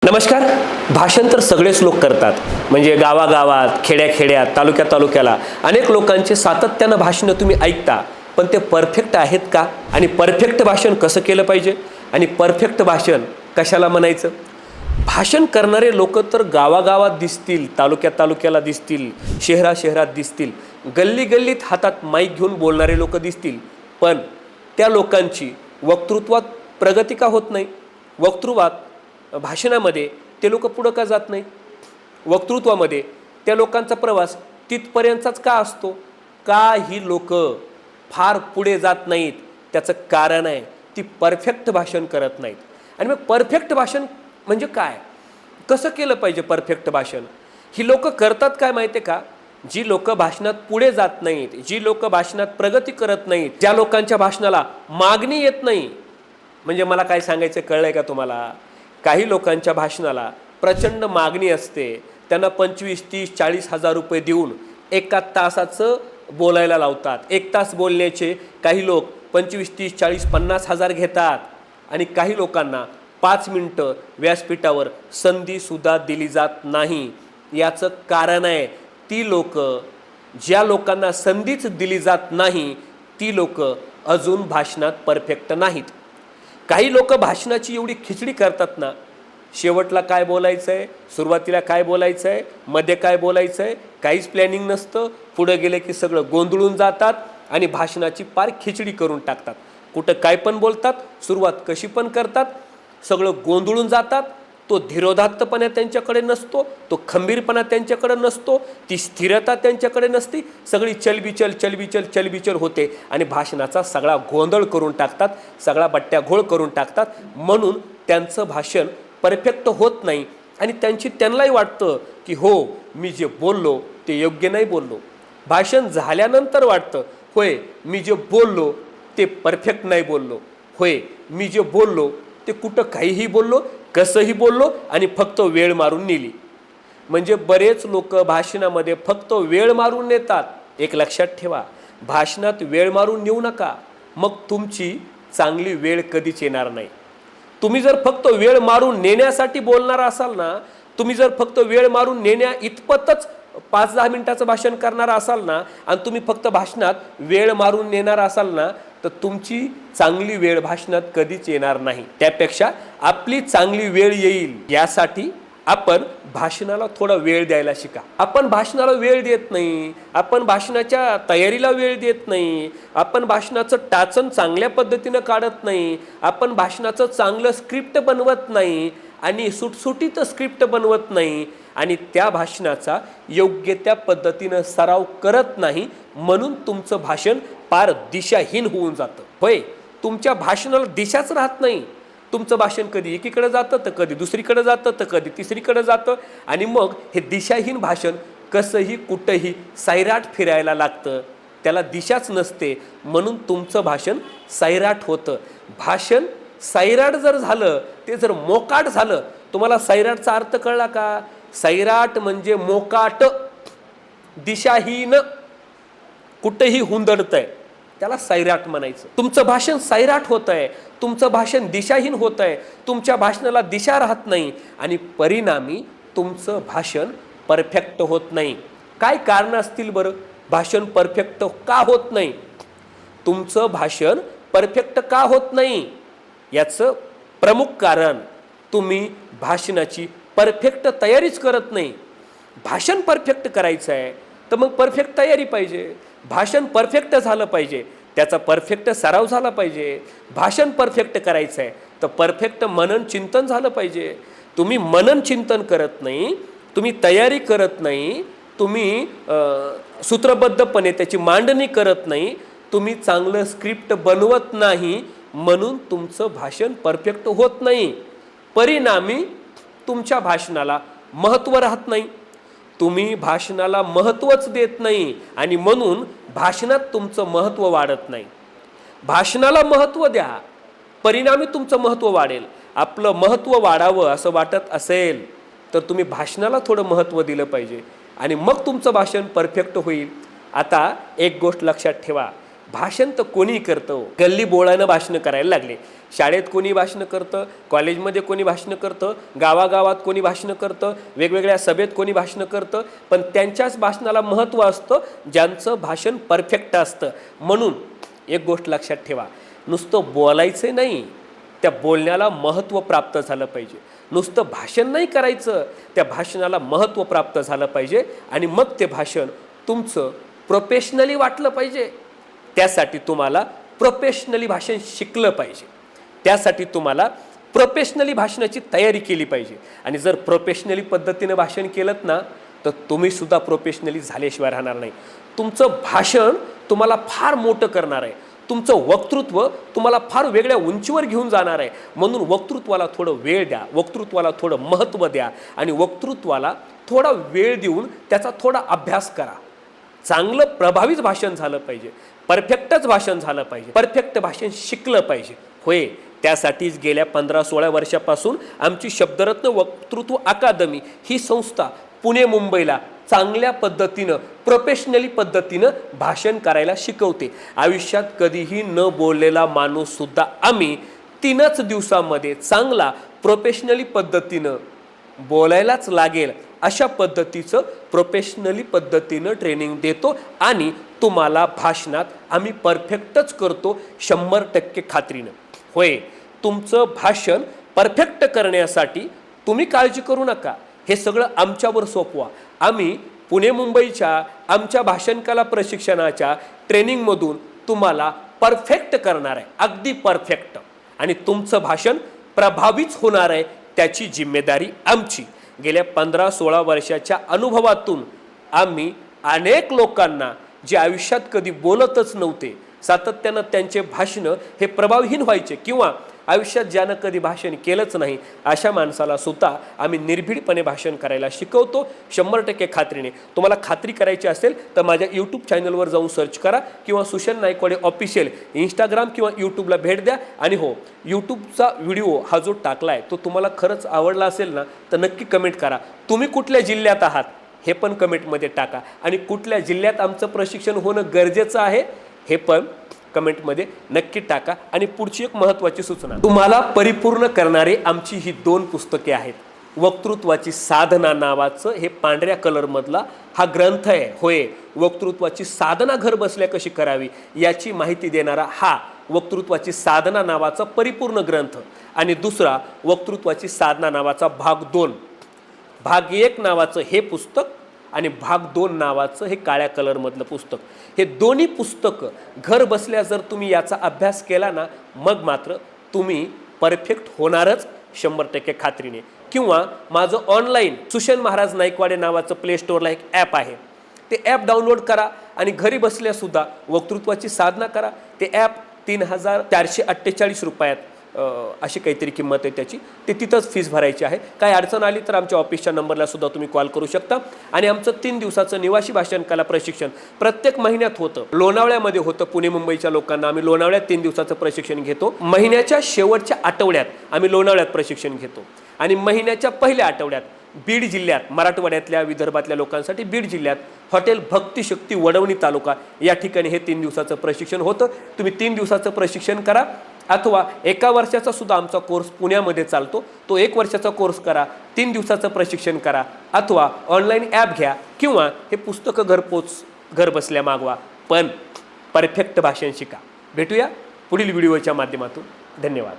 नमस्कार. भाषण तर सगळेच लोक करतात. म्हणजे गावागावात, खेड्याखेड्यात, तालुक्याला अनेक लोकांचे सातत्यानं भाषणं तुम्ही ऐकता. पण ते परफेक्ट आहेत का? आणि परफेक्ट भाषण कसं केलं पाहिजे? आणि परफेक्ट भाषण कशाला म्हणायचं? भाषण करणारे लोक तर गावागावात दिसतील, तालुक्याला दिसतील, शहरात दिसतील, गल्लीत हातात माईक घेऊन बोलणारे लोक दिसतील. पण त्या लोकांची वक्तृत्वात प्रगती का होत नाही? भाषणामध्ये ते लोक पुढं का जात नाही? वक्तृत्वामध्ये त्या लोकांचा प्रवास तिथपर्यंतच का असतो? का ही लोक फार पुढे जात नाहीत? त्याचं कारण आहे ती परफेक्ट भाषण करत नाहीत. आणि मग परफेक्ट भाषण म्हणजे काय? कसं केलं पाहिजे परफेक्ट भाषण? ही लोक करतात काय माहिती आहे का? जी लोक भाषणात पुढे जात नाहीत, जी लोक भाषणात प्रगती करत नाहीत, ज्या लोकांच्या भाषणाला मागणी येत नाही. म्हणजे मला काय सांगायचं कळलंय का तुम्हाला? काही लोकांच्या भाषणाला प्रचंड मागणी असते. त्यांना 25, 30, 40 हजार रुपये देऊन एका तासाचं बोलायला लावतात. एक तास बोलण्याचे काही लोक 25, 30, 40, 50 हजार घेतात. आणि काही लोकांना 5 मिनटं व्यासपीठावर संधीसुद्धा दिली जात नाही. याचं कारण आहे ती लोक, ज्या लोकांना संधीच दिली जात नाही, ती लोक अजून भाषणात परफेक्ट नाहीत. काही लोक भाषणाची एवढी खिचडी करतात ना, शेवटला काय बोलायचं आहे, सुरुवातीला काय बोलायचं आहे, मध्ये काय बोलायचं आहे, काहीच प्लॅनिंग नसतं. पुढे गेले की सगळं गोंधळून जातात आणि भाषणाची पार खिचडी करून टाकतात. कुठं काय पण बोलतात, सुरुवात कशी पण करतात, सगळं गोंधळून जातात. तो धीरोदात्तपणा त्यांच्याकडे नसतो, तो खंबीरपणा त्यांच्याकडे नसतो, ती स्थिरता त्यांच्याकडे नसती. सगळी चलबिचल होते आणि भाषणाचा सगळा गोंधळ करून टाकतात, सगळा बट्ट्याघोळ करून टाकतात. म्हणून त्यांचं भाषण परफेक्ट होत नाही. आणि त्यांनाही वाटतं की हो, मी जे बोललो ते योग्य नाही बोललो. भाषण झाल्यानंतर वाटतं होय, मी जे बोललो ते परफेक्ट नाही बोललो. होय, मी जे बोललो ते कुठं काहीही बोललो, कसंही बोललो आणि फक्त वेळ मारून नेली. म्हणजे बरेच लोक भाषणामध्ये फक्त वेळ मारून नेतात. एक लक्षात ठेवा, भाषणात वेळ मारून नेऊ नका, मग तुमची चांगली वेळ कधीच येणार नाही. तुम्ही जर फक्त वेळ मारून नेण्यासाठी बोलणार असाल ना, तुम्ही जर फक्त वेळ मारून नेण्या इतपतच 5-10 मिनिटाचं भाषण करणार असाल ना, आणि तुम्ही फक्त भाषणात वेळ मारून नेणार असाल ना, तर तुमची चांगली वेळ भाषणात कधीच येणार नाही. त्यापेक्षा आपली चांगली वेळ येईल यासाठी आपण भाषणाला थोडा वेळ द्यायला शिका. आपण भाषणाला वेळ देत नाही, आपण भाषणाच्या तयारीला वेळ देत नाही, आपण भाषणाचं टाचन चांगल्या पद्धतीनं काढत नाही, आपण भाषणाचं चांगलं स्क्रिप्ट बनवत नाही आणि सुटसुटीत स्क्रिप्ट बनवत नाही आणि त्या भाषणाचा योग्य त्या पद्धतीनं सराव करत नाही. म्हणून तुमचं भाषण फार दिशाहीन होऊन जातं. होय, तुमच्या भाषणाला दिशाच राहत नाही. तुमचं भाषण कधी एकीकडे जातं, तर कधी दुसरीकडे जातं, तर कधी तिसरीकडे जातं. आणि मग हे दिशाहीन भाषण कसंही कुठंही सैराट फिरायला लागतं, त्याला दिशाच नसते. म्हणून तुमचं भाषण सैराट होतं. भाषण सैराट जर झालं, ते जर मोकाट झालं, तुम्हाला सैराटचा अर्थ कळला का? सैराट म्हणजे मोकाट, दिशाहीन, कुठेही हुंदडतंय, त्याला सैराट म्हणायचं. तुमचं भाषण सैराट होत आहे, तुमचं भाषण दिशाहीन होत आहे, तुमच्या भाषणाला दिशा राहत नाही आणि परिणामी तुमचं भाषण परफेक्ट होत नाही. काय कारण असतील बरं भाषण परफेक्ट का होत नाही? तुमचं भाषण परफेक्ट का होत नाही याचं प्रमुख कारण तुम्ही भाषणाची परफेक्ट तयारीच करत नाही. भाषण परफेक्ट करायचं आहे तर मग परफेक्ट तयारी पाहिजे. भाषण परफेक्ट झालं पाहिजे, त्याचा परफेक्ट सराव झाला पाहिजे. भाषण परफेक्ट करायचं आहे तर परफेक्ट मनन चिंतन झालं पाहिजे. तुम्ही मनन चिंतन करत नाही, तुम्ही तयारी करत नाही, तुम्ही सूत्रबद्धपणे त्याची मांडणी करत नाही, तुम्ही चांगलं स्क्रिप्ट बनवत नाही. म्हणून तुमचं भाषण परफेक्ट होत नाही. परिणामी तुमच्या भाषणाला महत्त्व राहत नाही, तुम्ही भाषणाला महत्त्वच देत नाही आणि म्हणून भाषणात तुमचं महत्त्व वाढत नाही. भाषणाला महत्त्व द्या, परिणामी तुमचं महत्त्व वाढेल. आपलं महत्त्व वाढावं असं वाटत असेल तर तुम्ही भाषणाला थोडं महत्त्व दिलं पाहिजे आणि मग तुमचं भाषण परफेक्ट होईल. आता एक गोष्ट लक्षात ठेवा, भाषण तर कोणी करतं. गल्ली बोळानं भाषणं करायला लागले. शाळेत कोणी भाषणं करतं, कॉलेजमध्ये कोणी भाषणं करतं, गावागावात कोणी भाषणं करतं, वेगवेगळ्या सभेत कोणी भाषणं करतं. पण त्यांच्याच भाषणाला महत्त्व असतं ज्यांचं भाषण परफेक्ट असतं. म्हणून एक गोष्ट लक्षात ठेवा, नुसतं बोलायचं नाही, त्या बोलण्याला महत्त्व प्राप्त झालं पाहिजे. नुसतं भाषण नाही करायचं, त्या भाषणाला महत्त्व प्राप्त झालं पाहिजे आणि मग ते भाषण तुमचं प्रोफेशनली वाटलं पाहिजे. त्यासाठी तुम्हाला प्रोफेशनली भाषण शिकलं पाहिजे. त्यासाठी तुम्हाला प्रोफेशनली भाषणाची तयारी केली पाहिजे. आणि जर प्रोफेशनली पद्धतीनं भाषण केलं ना, तर तुम्हीसुद्धा प्रोफेशनली झाल्याशिवाय राहणार नाही. तुमचं भाषण तुम्हाला फार मोठं करणार आहे. तुमचं वक्तृत्व तुम्हाला फार वेगळ्या उंचीवर घेऊन जाणार आहे. म्हणून वक्तृत्वाला थोडं वेळ द्या, वक्तृत्वाला थोडं महत्त्व द्या आणि वक्तृत्वाला थोडा वेळ देऊन त्याचा थोडा अभ्यास करा. चांगलं प्रभावीच भाषण झालं पाहिजे, परफेक्टच भाषण झालं पाहिजे, परफेक्ट भाषण शिकलं पाहिजे. होय, त्यासाठीच गेल्या 15-16 वर्षापासून आमची शब्दरत्न वक्तृत्व अकादमी ही संस्था पुणे मुंबईला चांगल्या पद्धतीनं प्रोफेशनली पद्धतीनं भाषण करायला शिकवते. आयुष्यात कधीही न बोललेला माणूससुद्धा आम्ही 3च दिवसामध्ये चांगला प्रोफेशनली पद्धतीनं बोलायलाच लागेल अशा पद्धतीचं प्रोफेशनली पद्धतीनं ट्रेनिंग देतो आणि तुम्हाला भाषणात आम्ही परफेक्टच करतो 100% खात्रीनं. होय, तुमचं भाषण परफेक्ट करण्यासाठी तुम्ही काळजी करू नका. हे सगळं आमच्यावर सोपवा. आम्ही पुणे मुंबईच्या आमच्या भाषण कला प्रशिक्षणाच्या ट्रेनिंगमधून तुम्हाला परफेक्ट करणार आहे, अगदी परफेक्ट. आणि तुमचं भाषण प्रभावीच होणार आहे, त्याची जिम्मेदारी आमची. गेल्या 15-16 वर्षाच्या अनुभवातून आम्ही अनेक लोकांना जे आयुष्यात कधी बोलतच नव्हते, सातत्यानं त्यांचे भाषणं हे प्रभावहीन व्हायचे किंवा आयुष्यात ज्यानं कधी भाषण केलंच नाही अशा माणसाला सुद्धा आम्ही निर्भीडपणे भाषण करायला शिकवतो 100% खात्रीने. तुम्हाला खात्री करायची असेल तर माझ्या यूट्यूब चॅनलवर जाऊन सर्च करा किंवा सुशल नायकवाडे ऑफिशियल इंस्टाग्राम किंवा यूट्यूबला भेट द्या. आणि हो, यूट्यूबचा व्हिडिओ हा जो टाकला आहे तो तुम्हाला खरंच आवडला असेल ना तर नक्की कमेंट करा. तुम्ही कुठल्या जिल्ह्यात आहात हे पण कमेंटमध्ये टाका आणि कुठल्या जिल्ह्यात आमचं प्रशिक्षण होणं गरजेचं आहे हे पण कमेंटमध्ये नक्की टाका. आणि पुढची एक महत्त्वाची सूचना, तुम्हाला परिपूर्ण करणारे आमची ही 2 पुस्तके आहेत. वक्तृत्वाची साधना नावाचं हे पांढऱ्या कलरमधला हा ग्रंथ आहे. होय, वक्तृत्वाची साधना घर बसल्या कशी करावी याची माहिती देणारा हा वक्तृत्वाची साधना नावाचा परिपूर्ण ग्रंथ. आणि दुसरा वक्तृत्वाची साधना नावाचा भाग 2, भाग 1 नावाचं हे पुस्तक आणि भाग 2 नावाचं हे काळ्या कलरमधलं पुस्तक. हे दोन्ही पुस्तकं घर बसल्या जर तुम्ही याचा अभ्यास केला ना मग मात्र तुम्ही परफेक्ट होणारच 100% खात्रीने. किंवा माझं ऑनलाईन सुशेन महाराज नाईकवाडे नावाचं प्ले स्टोअरला एक ॲप आहे, ते ॲप डाउनलोड करा आणि घरी बसल्यासुद्धा वक्तृत्वाची साधना करा. ते ॲप 3448 रुपयात अशी काहीतरी किंमत आहे त्याची. ते तिथंच फीस भरायची आहे. काय अडचण आली तर आमच्या ऑफिसच्या नंबरला सुद्धा तुम्ही कॉल करू शकता. आणि आमचं 3 दिवसाचं निवासी भाषण कला प्रशिक्षण प्रत्येक महिन्यात होतं. लोणावळ्यामध्ये होतं. पुणे मुंबईच्या लोकांना आम्ही लोणावळ्यात 3 दिवसाचं प्रशिक्षण घेतो. महिन्याच्या शेवटच्या आठवड्यात आम्ही लोणावळ्यात प्रशिक्षण घेतो आणि महिन्याच्या पहिल्या आठवड्यात बीड जिल्ह्यात, मराठवाड्यातल्या विदर्भातल्या लोकांसाठी बीड जिल्ह्यात हॉटेल भक्तिशक्ती वडवणी तालुका या ठिकाणी हे 3 दिवसाचं प्रशिक्षण होतं. तुम्ही 3 दिवसाचं प्रशिक्षण करा अथवा 1 वर्षाचा सुद्धा आमचा कोर्स पुण्यामध्ये चालतो, तो 1 वर्षाचा कोर्स करा, 3 दिवसाचं प्रशिक्षण करा अथवा ऑनलाईन ॲप घ्या किंवा हे पुस्तकं घर बसल्या मागवा, पण परफेक्ट भाषण शिका. भेटूया पुढील व्हिडिओच्या माध्यमातून. धन्यवाद.